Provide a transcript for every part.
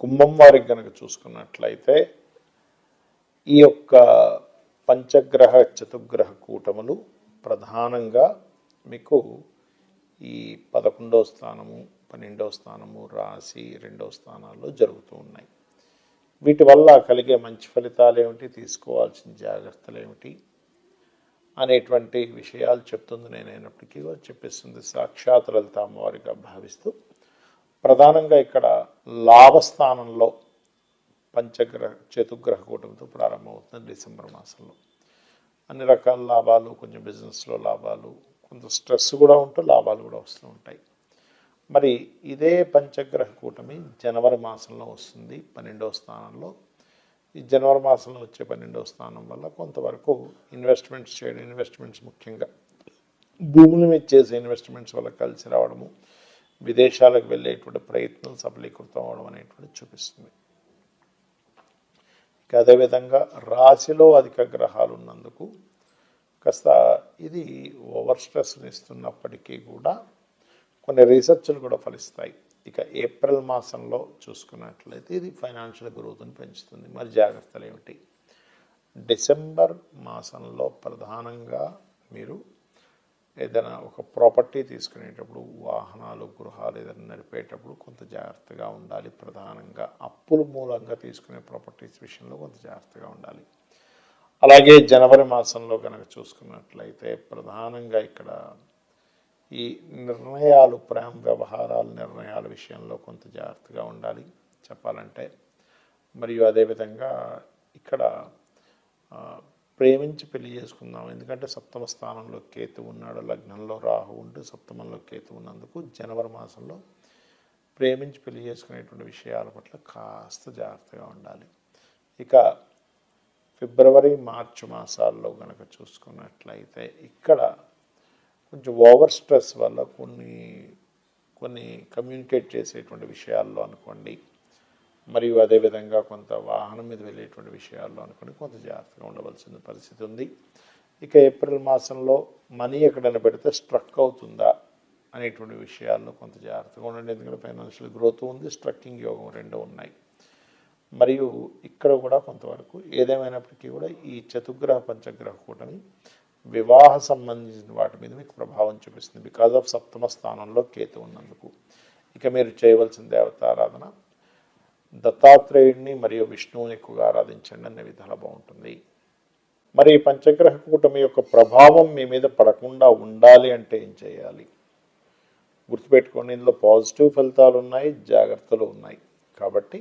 కుంభం వారికి కనుక చూసుకున్నట్లయితే ఈ యొక్క పంచగ్రహ చతుర్గ్రహ కూటములు ప్రధానంగా మీకు ఈ 11వ స్థానము 12వ స్థానము రాశి 2వ స్థానాల్లో జరుగుతూ ఉన్నాయి. వీటి వల్ల కలిగే మంచి ఫలితాలు ఏమిటి, తీసుకోవాల్సిన జాగ్రత్తలు ఏమిటి అనేటువంటి విషయాలు చెప్తుంది. నేనైనప్పటికీ చెప్పిస్తుంది సాక్షాత్ లలిత అమ్మవారిగా భావిస్తూ ప్రధానంగా ఇక్కడ లాభస్థానంలో పంచగ్రహ చతుర్గ్రహ కూటమితో ప్రారంభమవుతుంది. డిసెంబర్ మాసంలో అన్ని రకాల లాభాలు, కొంచెం బిజినెస్లో లాభాలు, కొంత స్ట్రెస్ కూడా ఉంటూ లాభాలు కూడా వస్తూ ఉంటాయి. మరి ఇదే పంచగ్రహ కూటమి జనవరి మాసంలో వస్తుంది 12వ స్థానంలో. ఈ జనవరి మాసంలో వచ్చే 12వ స్థానం వల్ల కొంతవరకు ఇన్వెస్ట్మెంట్స్ చేయడం, ఇన్వెస్ట్మెంట్స్ ముఖ్యంగా భూముల మీద చేసే ఇన్వెస్ట్మెంట్స్ వల్ల కలిసి రావడము, విదేశాలకు వెళ్ళేటువంటి ప్రయత్నం సఫలీకృతం అవడం అనేటువంటి చూపిస్తుంది. ఇక అదేవిధంగా రాశిలో అధిక గ్రహాలు ఉన్నందుకు కాస్త ఇది ఓవర్ స్ట్రెస్ని ఇస్తున్నప్పటికీ కూడా కొన్ని రీసెర్చ్లు కూడా ఫలిస్తాయి. ఇక ఏప్రిల్ మాసంలో చూసుకున్నట్లయితే ఇది ఫైనాన్షియల్ గ్రోత్ని పెంచుతుంది. మరి జాగ్రత్తలు ఏమిటి? డిసెంబర్ మాసంలో ప్రధానంగా మీరు ఏదైనా ఒక ప్రాపర్టీ తీసుకునేటప్పుడు, వాహనాలు, గృహాలు ఏదైనా నడిపేటప్పుడు కొంత జాగ్రత్తగా ఉండాలి. ప్రధానంగా అప్పుల మూలంగా తీసుకునే ప్రాపర్టీస్ విషయంలో కొంత జాగ్రత్తగా ఉండాలి. అలాగే జనవరి మాసంలో కనుక చూసుకున్నట్లయితే ప్రధానంగా ఇక్కడ ఈ నిర్ణయాలు, ప్రేమ వ్యవహారాలు, నిర్ణయాల విషయంలో కొంత జాగ్రత్తగా ఉండాలి చెప్పాలంటే. మరియు అదేవిధంగా ఇక్కడ ప్రేమించి పెళ్లి చేసుకుందాం, ఎందుకంటే సప్తమ స్థానంలో కేతు ఉన్నాడు, లగ్నంలో రాహు ఉంటూ సప్తమంలో కేతు ఉన్నందుకు జనవరి మాసంలో ప్రేమించి పెళ్లి చేసుకునేటువంటి విషయాల పట్ల కాస్త జాగ్రత్తగా ఉండాలి. ఇక ఫిబ్రవరి మార్చి మాసాల్లో కనుక చూసుకున్నట్లయితే ఇక్కడ కొంచెం ఓవర్ స్ట్రెస్ వల్ల కొన్ని కమ్యూనికేట్ చేసేటువంటి విషయాల్లో అనుకోండి, మరియు అదేవిధంగా కొంత వాహనం మీద వెళ్ళేటువంటి విషయాల్లో అనుకోండి కొంత జాగ్రత్తగా ఉండవలసిన పరిస్థితి ఉంది. ఇక ఏప్రిల్ మాసంలో మనీ ఎక్కడైనా పెడితే స్ట్రక్ అవుతుందా అనేటువంటి విషయాల్లో కొంత జాగ్రత్తగా ఉండండి. ఎందుకంటే ఫైనాన్షియల్ గ్రోత్ ఉంది, స్ట్రక్కింగ్ యోగం రెండు ఉన్నాయి. మరియు ఇక్కడ కూడా కొంతవరకు ఏదేమైనప్పటికీ కూడా ఈ చతుర్గ్రహ పంచగ్రహ కూటమి వివాహ సంబంధించిన వాటి మీద మీకు ప్రభావం చూపిస్తుంది బికాజ్ ఆఫ్ సప్తమ స్థానంలో కేతు ఉన్నందుకు. ఇక మీరు చేయవలసిన దేవతారాధన దత్తాత్రేయుడిని మరియు విష్ణువుని ఎక్కువగా ఆరాధించండి, అనే విధాలు బాగుంటుంది. మరి ఈ పంచగ్రహ కూటమి యొక్క ప్రభావం మీ మీద పడకుండా ఉండాలి అంటే ఏం చేయాలి? గుర్తుపెట్టుకోండి, ఇందులో పాజిటివ్ ఫలితాలు ఉన్నాయి, జాగ్రత్తలు ఉన్నాయి. కాబట్టి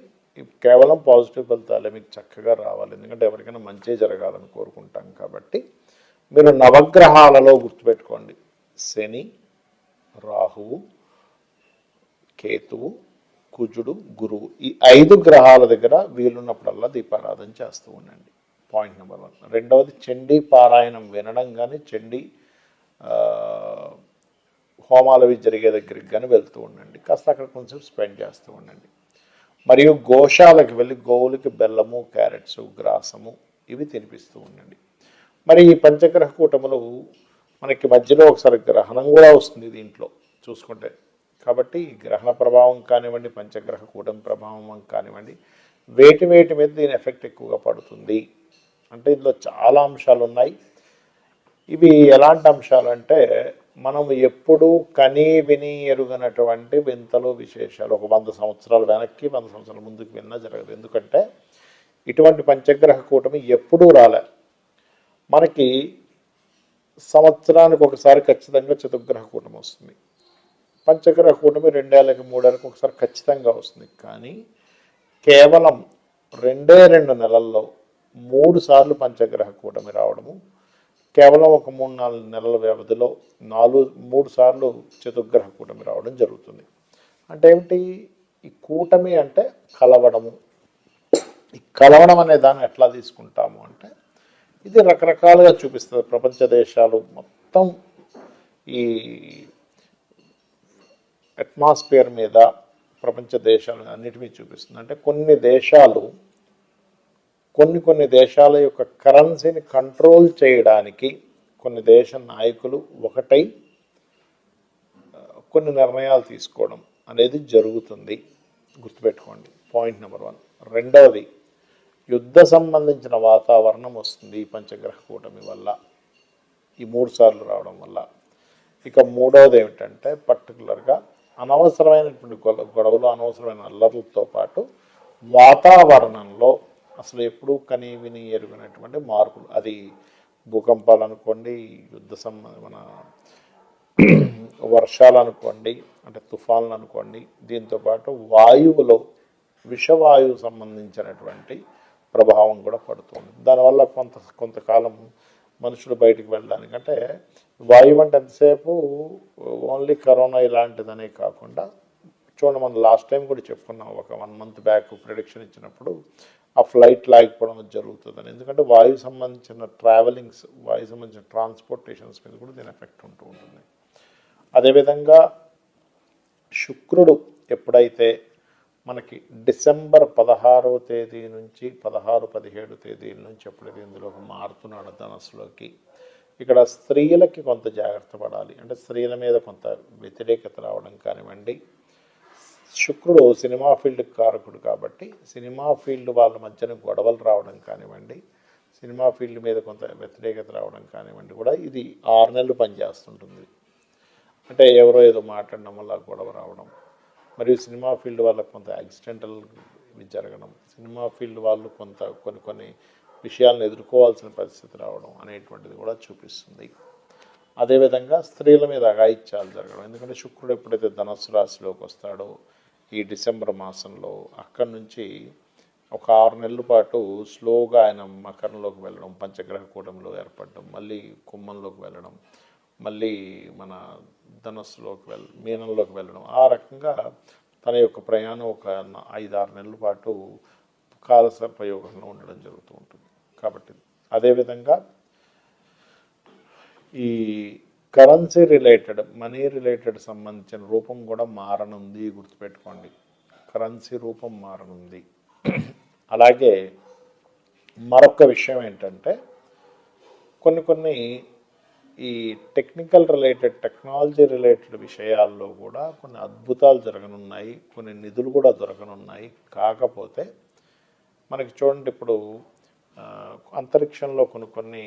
కేవలం పాజిటివ్ ఫలితాలే మీకు చక్కగా రావాలి, ఎందుకంటే ఎవరికైనా మంచి జరగాలని కోరుకుంటాం. కాబట్టి మీరు నవగ్రహాలలో గుర్తుపెట్టుకోండి, శని, రాహువు, కేతువు, కుజుడు, గురువు, ఈ 5 గ్రహాల దగ్గర వీలున్నప్పుడల్లా దీపారాధన చేస్తూ ఉండండి. Point number 1. రెండవది చండీ పారాయణం వినడం కానీ, చండీ హోమాలు అవి జరిగే దగ్గరికి కానీ వెళ్తూ ఉండండి. కాస్త అక్కడ కొంచెం స్పెండ్ చేస్తూ ఉండండి. మరియు గోశాలకు వెళ్ళి గోవులకి బెల్లము, క్యారెట్స్, గ్రాసము ఇవి తినిపిస్తూ ఉండండి. మరి ఈ పంచగ్రహ కూటములు మనకి మధ్యలో ఒకసారి గ్రహణం కూడా వస్తుంది దీంట్లో చూసుకుంటే. కాబట్టి గ్రహణ ప్రభావం కానివ్వండి, పంచగ్రహ కూటమి ప్రభావం కానివ్వండి, వేటి మీద దీని ఎఫెక్ట్ ఎక్కువగా పడుతుంది అంటే ఇందులో చాలా అంశాలు ఉన్నాయి. ఇవి ఎలాంటి అంశాలు అంటే మనం ఎప్పుడూ కనీ విని ఎరుగనటువంటి వింతలు, విశేషాలు ఒక 100 సంవత్సరాల వెనక్కి 100 సంవత్సరాల ముందుకు విన్నా జరగదు. ఎందుకంటే ఇటువంటి పంచగ్రహ కూటమి ఎప్పుడూ రాలే. మనకి సంవత్సరానికి ఒకసారి ఖచ్చితంగా చతుర్గ్రహ కూటమి వస్తుంది. పంచగ్రహ కూటమి 2 ఏళ్ళకి 3 ఏళ్ళకి ఒకసారి ఖచ్చితంగా వస్తుంది. కానీ కేవలం 2 నెలల్లో 3 సార్లు పంచగ్రహ కూటమి రావడము, కేవలం ఒక 3-4 నెలల వ్యవధిలో 3 సార్లు చతుర్గ్రహ కూటమి రావడం జరుగుతుంది. అంటే ఏమిటి? ఈ కూటమి అంటే కలవడము. ఈ కలవడం అనే దాన్ని ఎట్లా తీసుకుంటాము అంటే ఇది రకరకాలుగా చూపిస్తుంది. ప్రపంచ దేశాలు మొత్తం ఈ అట్మాస్ఫియర్ మీద ప్రపంచ దేశాలు అన్నిటినీ చూపిస్తుంది. అంటే కొన్ని దేశాల యొక్క కరెన్సీని కంట్రోల్ చేయడానికి కొన్ని దేశ నాయకులు ఒకటై కొన్ని నిర్ణయాలు తీసుకోవడం అనేది జరుగుతుంది. గుర్తుపెట్టుకోండి. Point number 1. రెండవది, యుద్ధ సంబంధించిన వాతావరణం వస్తుంది ఈ పంచగ్రహ కూటమి వల్ల, ఈ 3 సార్లు రావడం వల్ల. ఇక మూడవది ఏమిటంటే పర్టికులర్గా అనవసరమైనటువంటి గొడవలు, అనవసరమైన అల్లర్లతో పాటు వాతావరణంలో అసలు ఎప్పుడూ కని విని ఎరుగినటువంటి మార్పులు, అది భూకంపాలు అనుకోండి, యుద్ధ మన వర్షాలు అనుకోండి, అంటే తుఫాన్లు అనుకోండి, దీంతోపాటు వాయువులో విషవాయువు సంబంధించినటువంటి ప్రభావం కూడా పడుతుంది. దానివల్ల కొంతకాలం మనుషులు బయటికి వెళ్ళడానికి, అంటే వాయువు అంటే ఎంతసేపు ఓన్లీ కరోనా ఇలాంటిదనే కాకుండా చూడండి, మనం లాస్ట్ టైం కూడా చెప్పుకున్నాం, ఒక 1 మంత్ బ్యాక్ ప్రిడిక్షన్ ఇచ్చినప్పుడు ఆ ఫ్లైట్ లాగిపోవడం జరుగుతుందని. ఎందుకంటే వాయువు సంబంధించిన ట్రావెలింగ్స్, వాయు సంబంధించిన ట్రాన్స్పోర్టేషన్స్ మీద కూడా దీని ఎఫెక్ట్ ఉంటూ ఉంటుంది. అదేవిధంగా శుక్రుడు ఎప్పుడైతే మనకి డిసెంబర్ 16వ తేదీ నుంచి 16-17 తేదీల నుంచి ఎప్పుడైతే ఇందులోకి మారుతున్నాడు ధనస్సులోకి, ఇక్కడ స్త్రీలకి కొంత జాగ్రత్త పడాలి. అంటే స్త్రీల మీద కొంత వ్యతిరేకత రావడం కానివ్వండి. శుక్రుడు సినిమా ఫీల్డ్కి కారకుడు కాబట్టి సినిమా ఫీల్డ్ వాళ్ళ మధ్యన గొడవలు రావడం కానివ్వండి, సినిమా ఫీల్డ్ మీద కొంత వ్యతిరేకత రావడం కానివ్వండి కూడా ఇది 6 నెలలు పనిచేస్తుంటుంది. అంటే ఎవరో ఏదో మాట్లాడడం వల్ల గొడవ రావడం, మరియు సినిమా ఫీల్డ్ వాళ్ళకు కొంత యాక్సిడెంటల్ జరగడం, సినిమా ఫీల్డ్ వాళ్ళు కొన్ని విషయాలను ఎదుర్కోవాల్సిన పరిస్థితి రావడం అనేటువంటిది కూడా చూపిస్తుంది. అదేవిధంగా స్త్రీల మీద అఘాయిత్యాలు జరగడం, ఎందుకంటే శుక్రుడు ఎప్పుడైతే ధనస్సు రాశిలోకి వస్తాడో ఈ డిసెంబర్ మాసంలో, అక్కడి నుంచి ఒక 6 నెలల పాటు స్లోగా ఆయన మకరంలోకి వెళ్ళడం, పంచగ్రహ కూటమిలో ఏర్పడడం, మళ్ళీ కుంభంలోకి వెళ్ళడం, మళ్ళీ మన ధనస్సులోకి మీనంలోకి వెళ్ళడం, ఆ రకంగా తన యొక్క ప్రయాణం ఒక 5-6 నెలల పాటు కాలసర్పయోగంలో ఉండడం జరుగుతూ ఉంటుంది. కాబట్టి అదేవిధంగా ఈ కరెన్సీ రిలేటెడ్, మనీ రిలేటెడ్ సంబంధించిన రూపం కూడా మారనుంది, గుర్తుపెట్టుకోండి. కరెన్సీ రూపం మారనుంది. అలాగే మరొక విషయం ఏంటంటే కొన్ని ఈ టెక్నికల్ రిలేటెడ్, టెక్నాలజీ రిలేటెడ్ విషయాల్లో కూడా కొన్ని అద్భుతాలు జరగనున్నాయి, కొన్ని నిధులు కూడా దొరకనున్నాయి. కాకపోతే మనకి చూడండి, ఇప్పుడు అంతరిక్షంలో కొన్ని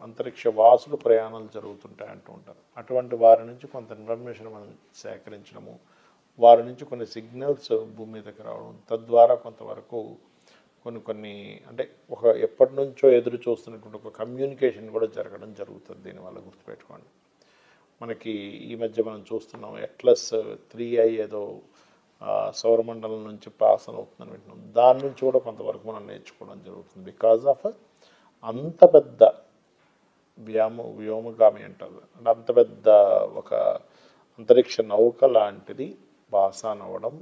అంతరిక్ష వాసులు ప్రయాణాలు జరుగుతుంటాయి అంటూ ఉంటారు. అటువంటి వారి నుంచి కొంత ఇన్ఫర్మేషన్ మనం సేకరించడము, వారి నుంచి కొన్ని సిగ్నల్స్ భూమి మీదకి రావడం, తద్వారా కొంతవరకు కొన్ని అంటే ఎప్పటి నుంచో ఎదురు చూస్తున్నటువంటి ఒక కమ్యూనికేషన్ కూడా జరగడం జరుగుతుంది. దీనివల్ల గుర్తుపెట్టుకోండి, మనకి ఈ మధ్య మనం చూస్తున్నాం ఎట్లస్ 3i ఏదో సౌరమండలం నుంచి పాసన అవుతుందని వింటున్నాం. దాని నుంచి కూడా కొంతవరకు మనం నేర్చుకోవడం జరుగుతుంది. బికాజ్ ఆఫ్ అంత పెద్ద వ్యోమగామి అంటారు, అంటే అంత పెద్ద ఒక అంతరిక్ష నౌక లాంటిది పాసన అవ్వడం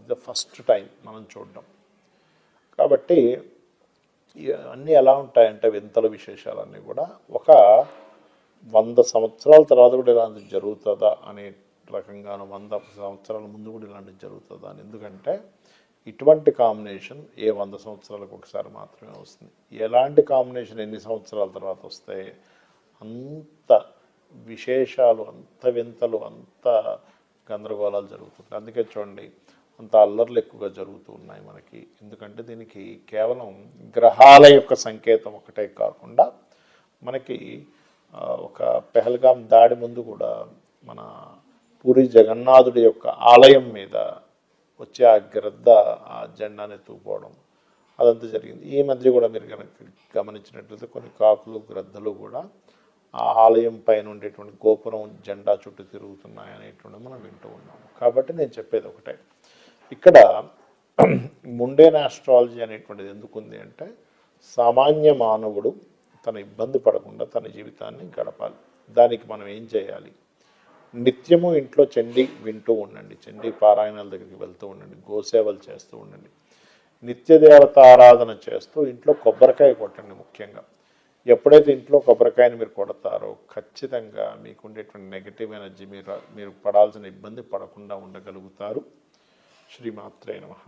ద ఫస్ట్ టైం మనం చూడడం. కాబట్టి అన్నీ ఎలా ఉంటాయంటే వింతల విశేషాలన్నీ కూడా ఒక 100 సంవత్సరాల తర్వాత కూడా ఇలాంటిది జరుగుతుందా అనే రకంగాను, 100 సంవత్సరాల ముందు కూడా ఇలాంటిది జరుగుతుందా అని. ఎందుకంటే ఇటువంటి కాంబినేషన్ 100 సంవత్సరాలకు ఒకసారి మాత్రమే వస్తుంది. ఎలాంటి కాంబినేషన్ ఎన్ని సంవత్సరాల తర్వాత వస్తాయి, అంత విశేషాలు, అంత వింతలు, అంత గందరగోళాలు జరుగుతుంటాయి. అందుకే చూడండి, అంత అల్లర్లు ఎక్కువగా జరుగుతూ ఉన్నాయి మనకి. ఎందుకంటే దీనికి కేవలం గ్రహాల యొక్క సంకేతం ఒకటే కాకుండా మనకి ఒక పెహల్గాం దాడి ముందు కూడా మన పూరి జగన్నాథుడి యొక్క ఆలయం మీద వచ్చి ఆ గ్రద్ద ఆ జెండాని ఎత్తుకుపోవడం అదంతా జరిగింది. ఈ మధ్య కూడా మీరు కనుక గమనించినట్లయితే కొన్ని కాకులు, గ్రద్దలు కూడా ఆ ఆలయం పైన ఉండేటువంటి గోపురం జెండా చుట్టూ తిరుగుతున్నాయి అనేటువంటిది మనం వింటూ ఉన్నాము. కాబట్టి నేను చెప్పేది ఒకటే, ఇక్కడ ముండేన్ ఆస్ట్రాలజీ అనేటువంటిది ఎందుకుంది అంటే సామాన్య మానవుడు తన ఇబ్బంది పడకుండా తన జీవితాన్ని గడపాలి. దానికి మనం ఏం చేయాలి, నిత్యము ఇంట్లో చండీ వింటూ ఉండండి, చండీ పారాయణాల దగ్గరికి వెళ్తూ ఉండండి, గోసేవలు చేస్తూ ఉండండి, నిత్యదేవత ఆరాధన చేస్తూ ఇంట్లో కొబ్బరికాయ కొట్టండి. ముఖ్యంగా ఎప్పుడైతే ఇంట్లో కొబ్బరికాయని మీరు కొడతారో ఖచ్చితంగా మీకు ఉండేటువంటి నెగిటివ్ ఎనర్జీ మీరు పడాల్సిన ఇబ్బంది పడకుండా ఉండగలుగుతారు. శ్రీమాత్రే నమః.